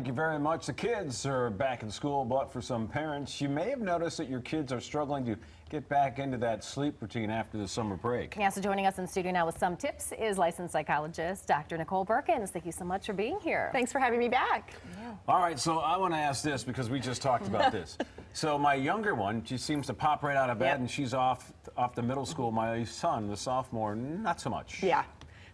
Thank you very much. The kids are back in school, but for some parents, you may have noticed that your kids are struggling to get back into that sleep routine after the summer break. Yeah, so joining us in studio now with some tips is licensed psychologist Dr. Nicole Beurkens. Thank you so much for being here. Thanks for having me back. Yeah. All right, so I want to ask this because we just talked about this. So my younger one, she seems to pop right out of bed and she's off to middle school. My son, the sophomore, not so much. Yeah.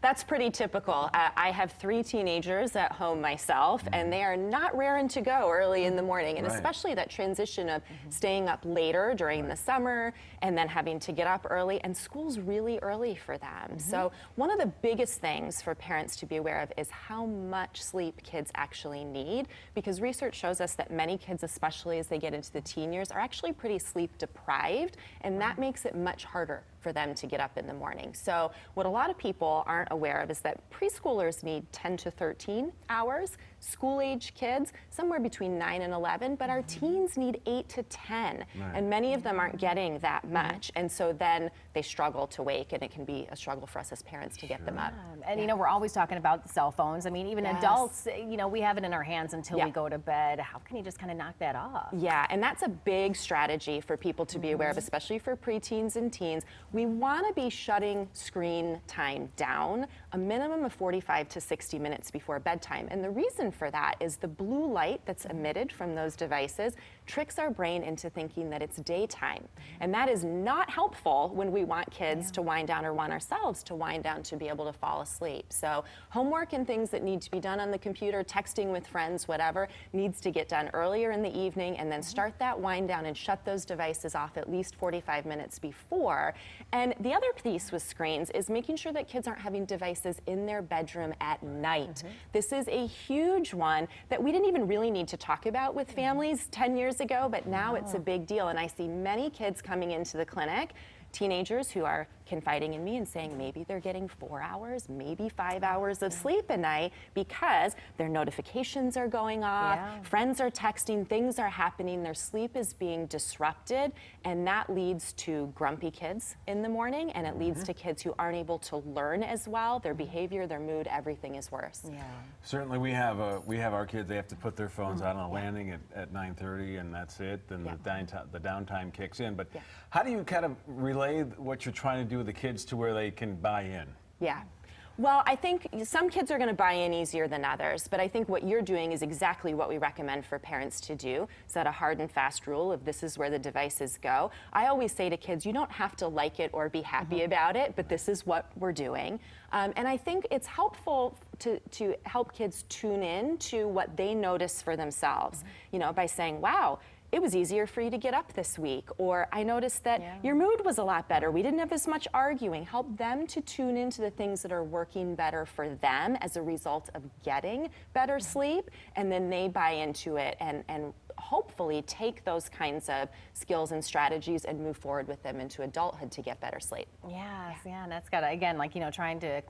That's pretty typical. I have 3 teenagers at home myself, and they are not raring to go early in the morning, and especially that transition of staying up later during the summer and then having to get up early, and school's really early for them. So one of the biggest things for parents to be aware of is how much sleep kids actually need, because research shows us that many kids, especially as they get into the teen years, are actually pretty sleep deprived, and that makes it much harder for them to get up in the morning. So what a lot of people aren't aware of is that preschoolers need 10 to 13 hours, school-age kids somewhere between 9 and 11, but our teens need 8 to 10, and many of them aren't getting that much, and so then they struggle to wake, and it can be a struggle for us as parents to get them up. And you know, we're always talking about cell phones. I mean, even adults, you know, we have it in our hands until we go to bed. How can you just kind of knock that off? Yeah, and that's a big strategy for people to be aware of, especially for preteens and teens. We want to be shutting screen time down a minimum of 45 to 60 minutes before bedtime. And the reason for that is the blue light that's emitted from those devices tricks our brain into thinking that it's daytime. And that is not helpful when we want kids to wind down or want ourselves to wind down to be able to fall asleep. So homework and things that need to be done on the computer, texting with friends, whatever, needs to get done earlier in the evening, and then start that wind down and shut those devices off at least 45 minutes before. And the other piece with screens is making sure that kids aren't having devices in their bedroom at night. This is a huge one that we didn't even really need to talk about with families 10 years ago, but now it's a big deal. And I see many kids coming into the clinic, teenagers who are confiding in me and saying maybe they're getting 4 hours, maybe 5 hours of sleep a night because their notifications are going off, friends are texting, things are happening, their sleep is being disrupted, and that leads to grumpy kids in the morning, and it leads to kids who aren't able to learn as well. Their behavior, their mood, everything is worse. Certainly we have our kids, they have to put their phones out on a landing at 9:30 and that's it, then the downtime kicks in. But how do you kind of relay what you're trying to do with the kids to where they can buy in? Yeah. Well, I think some kids are going to buy in easier than others, but I think what you're doing is exactly what we recommend for parents to do. Set a hard and fast rule of this is where the devices go. I always say to kids, you don't have to like it or be happy about it, but this is what we're doing. And I think it's helpful to help kids tune in to what they notice for themselves, you know, by saying, wow, it was easier for you to get up this week, or I noticed that your mood was a lot better. We didn't have as much arguing. Help them to tune into the things that are working better for them as a result of getting better sleep, and then they buy into it and hopefully take those kinds of skills and strategies and move forward with them into adulthood to get better sleep. And that's got to, again, like, you know, trying to,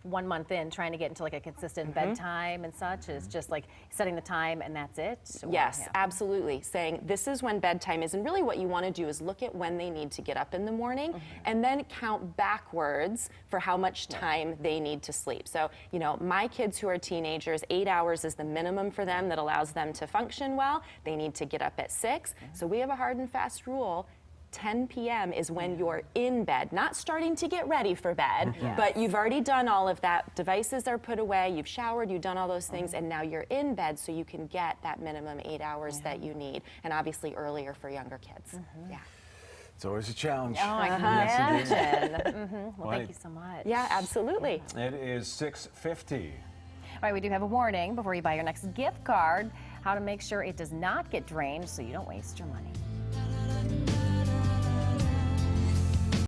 1 month in, trying to get into like a consistent bedtime and such is just like setting the time and that's it. So, yes, absolutely. Saying this is when bedtime is, and really what you want to do is look at when they need to get up in the morning and then count backwards for how much time they need to sleep. So, you know, my kids who are teenagers, 8 hours is the minimum for them that allows them to function well. They need to get up at 6. So we have a hard and fast rule. 10 p.m. is when you're in bed, not starting to get ready for bed, but you've already done all of that. Devices are put away, you've showered, you've done all those things, and now you're in bed so you can get that minimum 8 hours that you need, and obviously earlier for younger kids. It's always a challenge. Oh, I can imagine. Well, thank you so much. Yeah, absolutely. It is 6:50. All right, we do have a warning before you buy your next gift card, how to make sure it does not get drained so you don't waste your money.